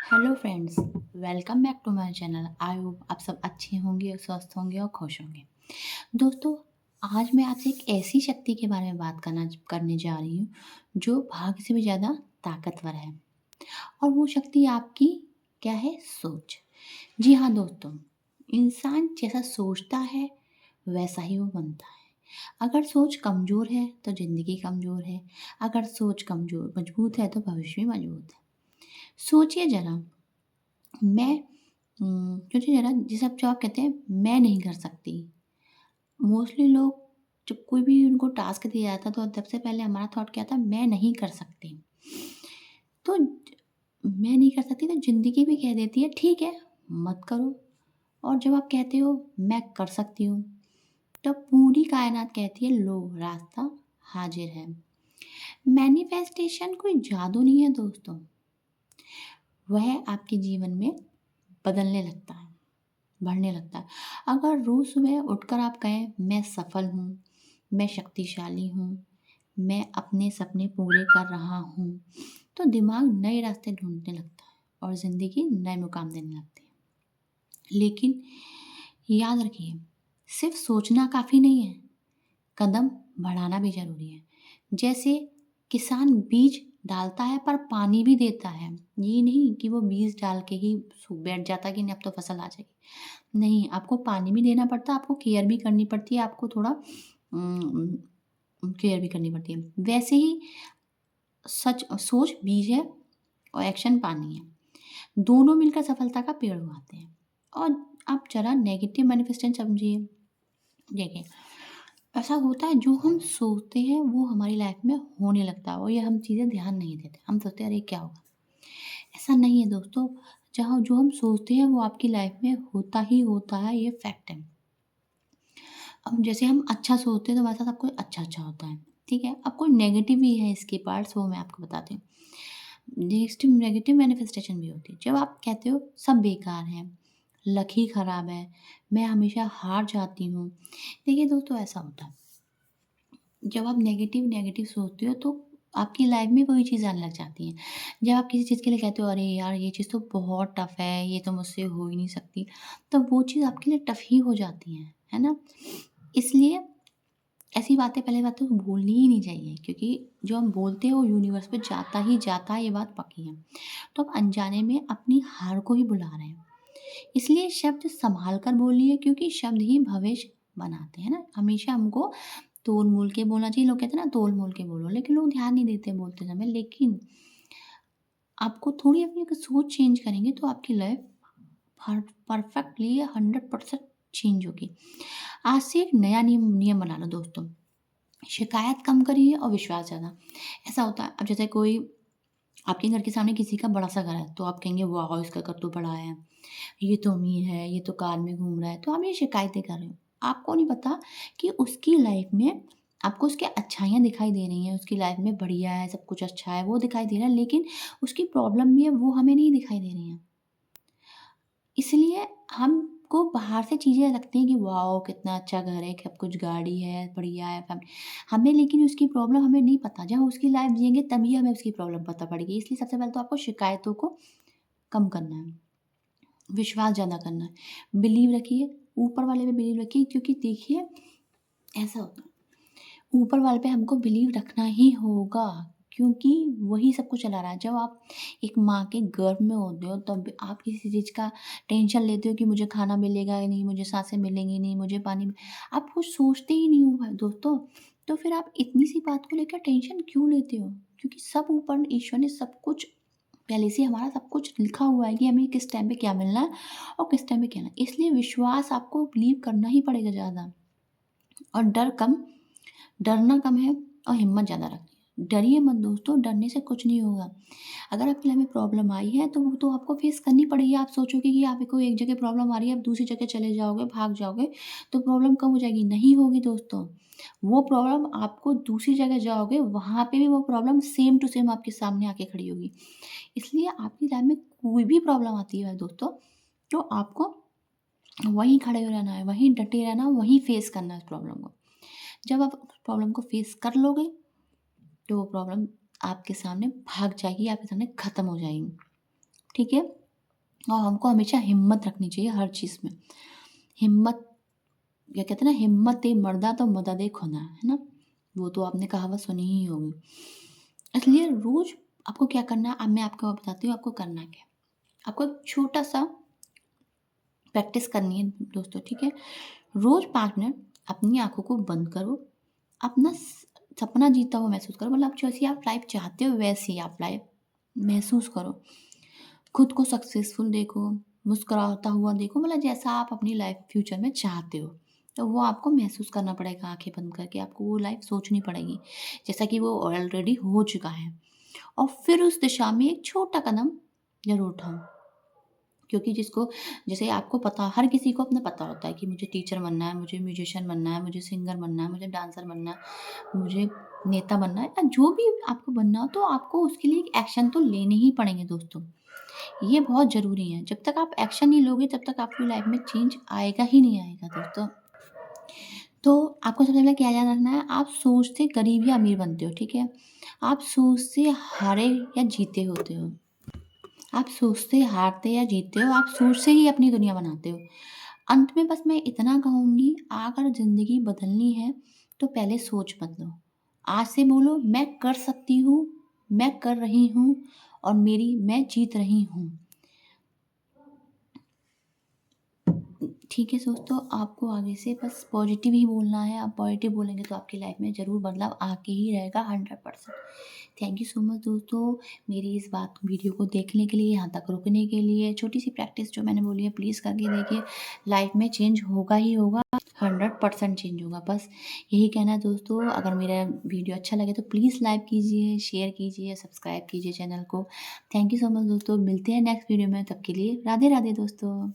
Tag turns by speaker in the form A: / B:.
A: Hello friends, welcome back to my channel. I hope आप सब अच्छे होंगे, स्वस्थ होंगे और खुश होंगे। दोस्तों, आज मैं आपसे एक ऐसी शक्ति के बारे में बात करने जा रही हूँ जो भाग्य से भी ज़्यादा ताकतवर है। और वो शक्ति आपकी क्या है? सोच। जी हाँ दोस्तों, इंसान जैसा सोचता है वैसा ही वो बनता है। अगर सोच कमज़ोर है तो ज़िंदगी कमज़ोर है, अगर सोच कमज़ोर मजबूत है तो भविष्य भी मजबूत है। सोचिए ज़रा, मैं सोचिए ज़रा, जिसे आप कहते हैं मैं नहीं कर सकती। मोस्टली लोग जब कोई भी उनको टास्क दिया जाता तो सबसे पहले हमारा थॉट क्या था? मैं नहीं कर सकती। तो मैं नहीं कर सकती तो ज़िंदगी भी कह देती है ठीक है, मत करो। और जब आप कहते हो मैं कर सकती हूँ, तब पूरी कायनात कहती है लो रास्ता हाजिर है। मैनिफेस्टेशन कोई जादू नहीं है दोस्तों, वह आपके जीवन में बदलने लगता है, बढ़ने लगता है। अगर रोज़ सुबह उठकर आप कहें मैं सफल हूँ, मैं शक्तिशाली हूँ, मैं अपने सपने पूरे कर रहा हूँ, तो दिमाग नए रास्ते ढूँढने लगता है और ज़िंदगी नए मुकाम देने लगती है। लेकिन याद रखिए, सिर्फ सोचना काफ़ी नहीं है, कदम बढ़ाना भी ज़रूरी है। जैसे किसान बीज डालता है पर पानी भी देता है। ये नहीं कि वो बीज डाल के ही बैठ जाता कि नहीं अब तो फसल आ जाएगी। नहीं, आपको पानी भी देना पड़ता है, आपको केयर भी करनी पड़ती है, आपको थोड़ा केयर भी करनी पड़ती है। वैसे ही सच सोच बीज है और एक्शन पानी है। दोनों मिलकर सफलता का पेड़ उगाते हैं। और आप ज़रा नेगेटिव मैनिफेस्टेशन समझिए। देखिए, ऐसा होता है जो हम सोचते हैं वो हमारी लाइफ में होने लगता है और ये हम चीज़ें ध्यान नहीं देते। हम सोचते हैं अरे क्या होगा? ऐसा नहीं है दोस्तों, जहाँ जो हम सोचते हैं वो आपकी लाइफ में होता ही होता है, ये फैक्ट है। अब जैसे हम अच्छा सोचते हैं तो हमारे साथ सब कुछ अच्छा-अच्छा होता है, ठीक है? अब कोई नेगेटिव भी है इसके पार्ट्स, वो मैं आपको बताती हूँ। नेक्स्ट नेगेटिव मैनिफेस्टेशन भी होती है। जब आप कहते हो सब बेकार है, लक ही खराब है, मैं हमेशा हार जाती हूँ। देखिए दोस्तों, ऐसा होता है। जब आप नेगेटिव सोचते हो तो आपकी लाइफ में वही चीज़ आने लग जाती हैं। जब आप किसी चीज़ के लिए कहते हो अरे यार ये चीज़ तो बहुत टफ़ है, ये तो मुझसे हो ही नहीं सकती, तो वो चीज़ आपके लिए टफ़ ही हो जाती है ना? इसलिए ऐसी बातें, पहली बात तो बोलनी ही नहीं चाहिए, क्योंकि जो हम बोलते हैं वो यूनिवर्स पे जाता ही जाता है, ये बात पक्की है। तो आप अनजाने में अपनी हार को ही बुला रहे हैं। इसलिए शब्द संभाल कर बोलिए, क्योंकि शब्द ही भविष्य बनाते हैं ना। हमेशा हमको तोल-मोल के बोलना चाहिए। लोग कहते हैं ना तोल-मोल के बोलो, लेकिन लोग ध्यान नहीं देते बोलते समय। लेकिन आपको थोड़ी अपनी अगर सोच चेंज करेंगे तो आपकी लाइफ परफेक्टली 100% चेंज होगी। आज से एक नया नियम नियम बना लो दोस्तों। शिकायत कम करिए और विश्वास ज़्यादा। ऐसा होता है, अब जैसे कोई आपके घर के सामने किसी का बड़ा-सा घर है, तो आप कहेंगे वाओ! इसका घर तो बड़ा है, ये तो अमीर है, ये तो कार में घूम रहा है, तो आप ये शिकायतें कर रहे हो। आपको नहीं पता कि उसकी लाइफ में आपको उसकी अच्छाइयाँ दिखाई दे रही हैं, उसकी लाइफ में बढ़िया है, सब कुछ अच्छा है, वो दिखाई दे रहा है, लेकिन उसकी प्रॉब्लम भी है, वो हमें नहीं दिखाई दे रही हैं। इसलिए हमको बाहर से चीज़ें लगती हैं कि वाओ! कितना अच्छा घर है, सब कुछ गाड़ी है, बढ़िया है, हमें लेकिन उसकी प्रॉब्लम हमें नहीं पता। जब हम उसकी लाइफ जिएँगे तभी हमें उसकी प्रॉब्लम पता पड़ेगी। इसलिए सबसे पहले तो आपको शिकायतों को कम करना है, विश्वास ज़्यादा करना है। बिलीव रखिए, ऊपर वाले पे बिलीव रखिए, क्योंकि देखिए ऐसा होता है, ऊपर वाले पे हमको बिलीव रखना ही होगा, क्योंकि वही सब कुछ चला रहा है। जब आप एक माँ के गर्भ में होते हो तब भी आप किसी चीज़ का टेंशन लेते हो कि मुझे खाना मिलेगा या नहीं, मुझे सांसें मिलेंगी नहीं, मुझे पानी आप कुछ सोचते ही नहीं हो भाई दोस्तों। तो फिर आप इतनी सी बात को लेकर टेंशन क्यों लेते हो? क्योंकि सब ऊपर ईश्वर ने सब कुछ पहले से हमारा सब कुछ लिखा हुआ है कि हमें किस टाइम पे क्या मिलना है और किस टाइम पे क्या नहीं। इसलिए विश्वास आपको बिलीव करना ही पड़ेगा ज़्यादा। और डरना कम है और हिम्मत ज़्यादा रखनी है। डरिए मत दोस्तों, डरने से कुछ नहीं होगा। अगर आपकी लाइफ में प्रॉब्लम आई है तो वो तो आपको फेस करनी पड़ेगी। आप सोचोगे कि आपको एक जगह प्रॉब्लम आ रही है, आप दूसरी जगह चले जाओगे, भाग जाओगे, तो प्रॉब्लम कम हो जाएगी? नहीं होगी दोस्तों। वो प्रॉब्लम आपको दूसरी जगह जाओगे, वहाँ पे भी वो प्रॉब्लम सेम टू सेम आपके सामने आके खड़ी होगी। इसलिए आपकी लाइफ में कोई भी प्रॉब्लम आती है दोस्तों, तो आपको वहीं खड़े रहना है, वहीं डटे रहना, वहीं फेस करना है उस प्रॉब्लम को। जब आप उस प्रॉब्लम को फेस कर लोगे, तो वो प्रॉब्लम आपके सामने भाग जाएगी, आपके सामने खत्म हो जाएगी। ठीक है? और हमको हमेशा हिम्मत रखनी चाहिए हर चीज़ में। हिम्मत, क्या कहते हैं ना, हिम्मत ए मर्दा तो मदद ए खुदा, है ना? वो तो आपने कहावत सुनी ही होगी। इसलिए रोज़ आपको क्या करना है, अब मैं आपको बताती हूँ आपको करना क्या है। आपको एक छोटा-सा प्रैक्टिस करनी है दोस्तों, ठीक है? रोज़ 5 मिनट अपनी आँखों को बंद करो, अपना सपना जीता हुआ महसूस करो, मतलब जैसी आप लाइफ़ चाहते हो वैसी आप लाइफ़ महसूस करो। खुद को सक्सेसफुल देखो, मुस्कुराता हुआ देखो, मतलब जैसा आप अपनी लाइफ़ फ्यूचर में चाहते हो। तो वो आपको महसूस करना पड़ेगा आँखें बंद करके, आपको वो लाइफ़ सोचनी पड़ेगी, जैसा कि वो ऑलरेडी हो चुका है। और फिर उस दिशा में एक छोटा कदम ज़रूर उठाओ। क्योंकि जिसको, जैसे आपको पता, हर किसी को अपना पता होता है कि मुझे टीचर बनना है, मुझे म्यूजिशियन बनना है, मुझे सिंगर बनना है, मुझे डांसर बनना है, मुझे नेता बनना है, या जो भी आपको बनना हो, तो आपको उसके लिए एक एक्शन तो लेने ही पड़ेंगे दोस्तों। ये बहुत ज़रूरी है। जब तक आप एक्शन नहीं लोगे तब तक आपकी लाइफ में चेंज आएगा ही नहीं आएगा दोस्तों। तो आपको सबसे पहले क्या याद रखना है, आप सोच से गरीब या अमीर बनते हो, ठीक है? आप सोच से हारे या जीते होते हो। आप सोच से हारते या जीतते हो, आप सोच से ही अपनी दुनिया बनाते हो। अंत में बस मैं इतना कहूँगी, अगर ज़िंदगी बदलनी है तो पहले सोच बदलो। आज से बोलो, मैं कर सकती हूँ, मैं कर रही हूँ, और मैं जीत रही हूँ। ठीक है दोस्तों, आपको आगे से बस पॉजिटिव ही बोलना है। आप पॉजिटिव बोलेंगे तो आपकी लाइफ में ज़रूर बदलाव आके ही रहेगा 100%। थैंक यू सो मच दोस्तों, मेरी इस वीडियो को देखने के लिए, यहाँ तक रुकने के लिए। छोटी सी प्रैक्टिस जो मैंने बोली है प्लीज़ करके देखिए, लाइफ में चेंज होगा ही होगा, 100% चेंज होगा। बस यही कहना है दोस्तों। अगर मेरा वीडियो अच्छा लगे तो प्लीज़ लाइक कीजिए, शेयर कीजिए, सब्सक्राइब कीजिए चैनल को। थैंक यू सो मच दोस्तों, मिलते हैं नेक्स्ट वीडियो में, तब के लिए राधे राधे दोस्तों।